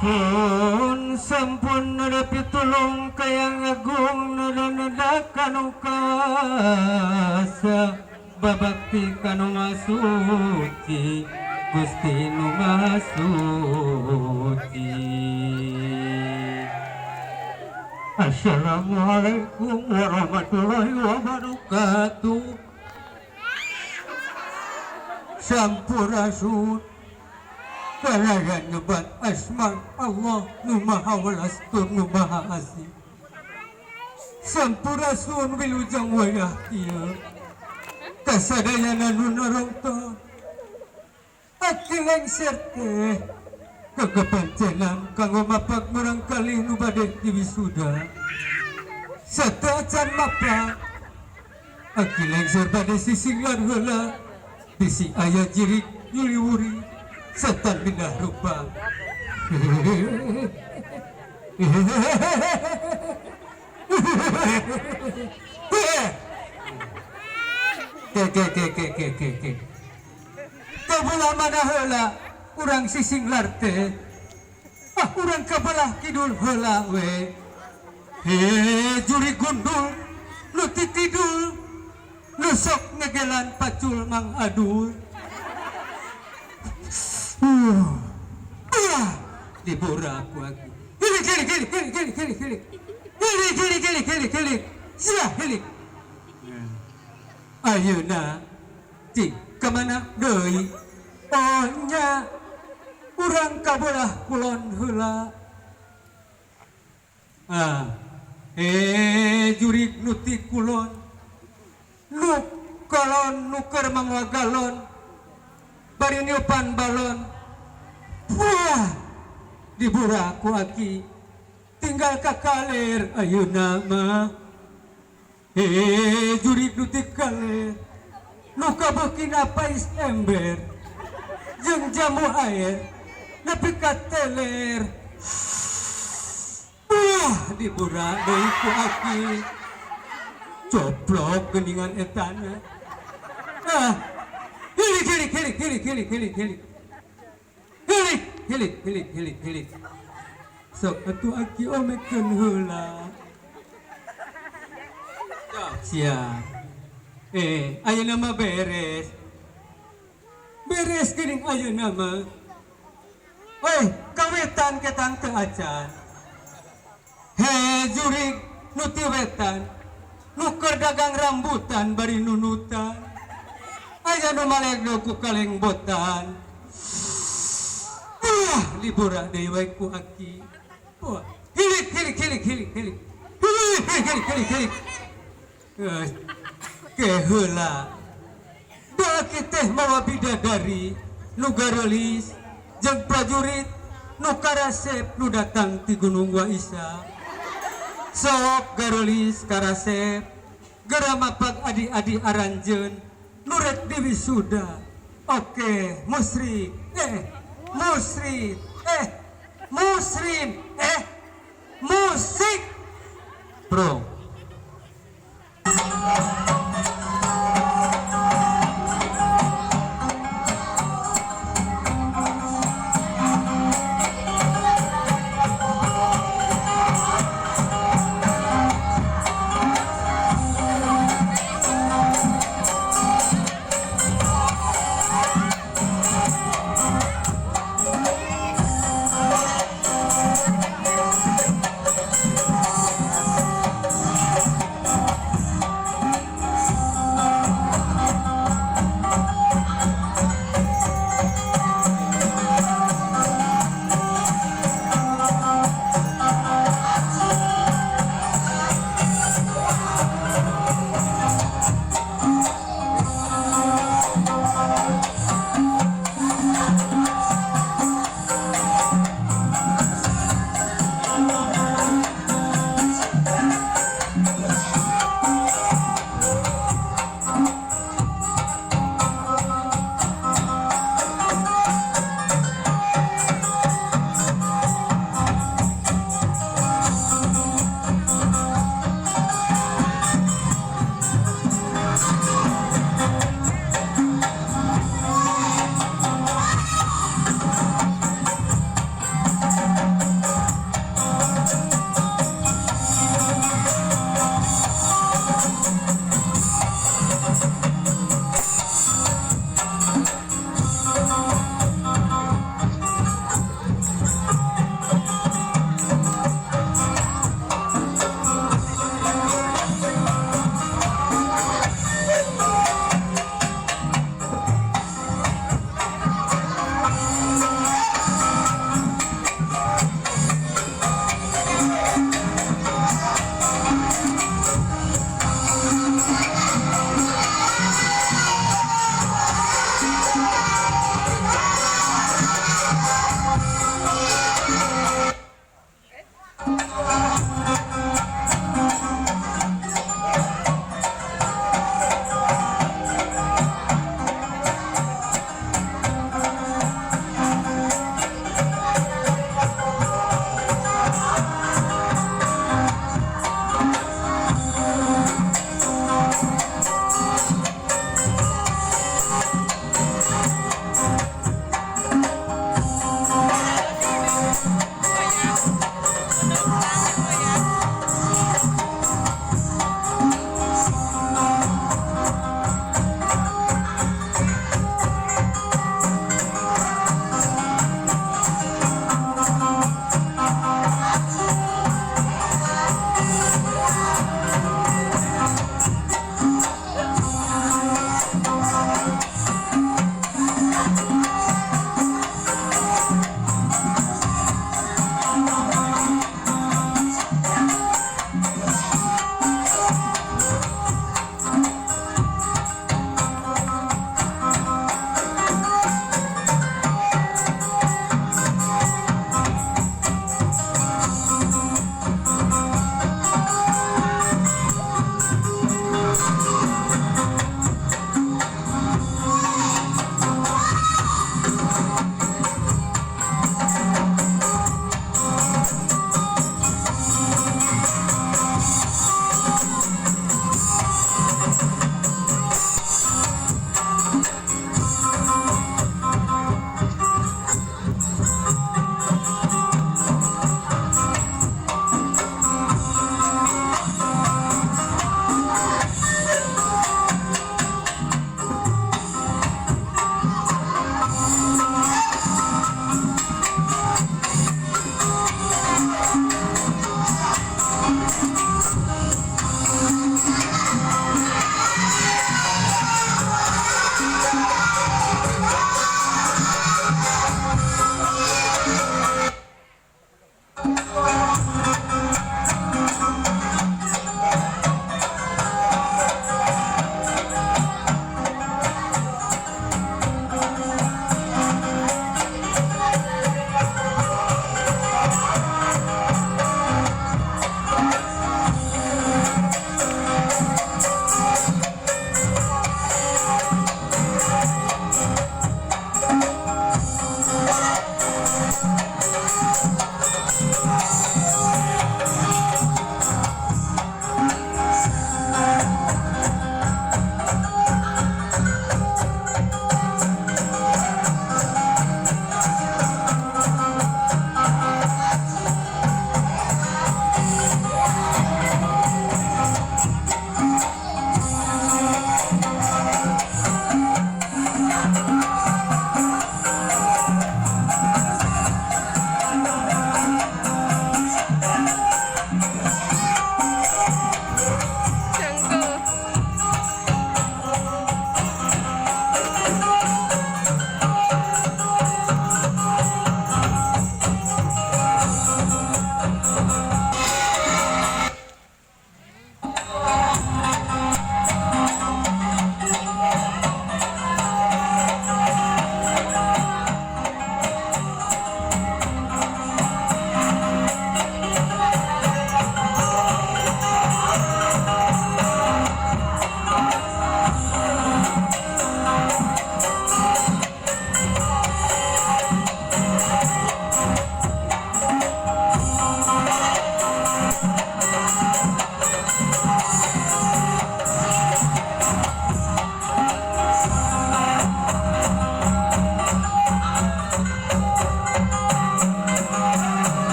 Pun sampun ada pitulung kayang agung nada kanu kawasa babakti kanu masuci Gusti nu masuci. Assalamualaikum warahmatullahi wabarakatuh. Sampurasun kalayan nyebat asma Allah nu maha welas tur nu maha asih. Sampurasun wilujeng wayah ieu kasadayana nu narongtong aki lengser teh kekepancenan kanggo mapak murang kalih nu bade diwisuda sarta acan mapak aki lengser bade sisinglan heula bisi aya jirik nyuliwuri setan pindah rupa. Ke kabelah mana heula urang sising larte urang kabelah kidul heula we juri gundul nu titidul nu sok ngegelan pacul mang adul diborak lagi hilik silah hilik ayeuna cing kemana deui oh nya urang kabelah kulon heula jurig nuti kulon nu kolon nuker mangwa galon bari niupan balon wah diburak ku aki tinggal kakaler ayeuna mah jurig nuti kaler nu kabeukin apais ember jeung jamu air nepi ka teler wah diburak deui ku aki coplok geningan etana hilik sok atuh aki omekeun heula siap ayeuna mah beres geuning ayeuna mah kawetan ketang teu acan jurig nu ti wetan nu keur dagang rambutan bari nunutan aya nu malegna ku kaleng botan libura deui wae ku aki hilik ke heula da teh mawa bidadari nu garelis jeung prajurit nu karasep nu datang ti Gunung Waisa sok garelis karasep geura mapak adi-adi aranjeun nu rek diwisuda oke musrik musik bro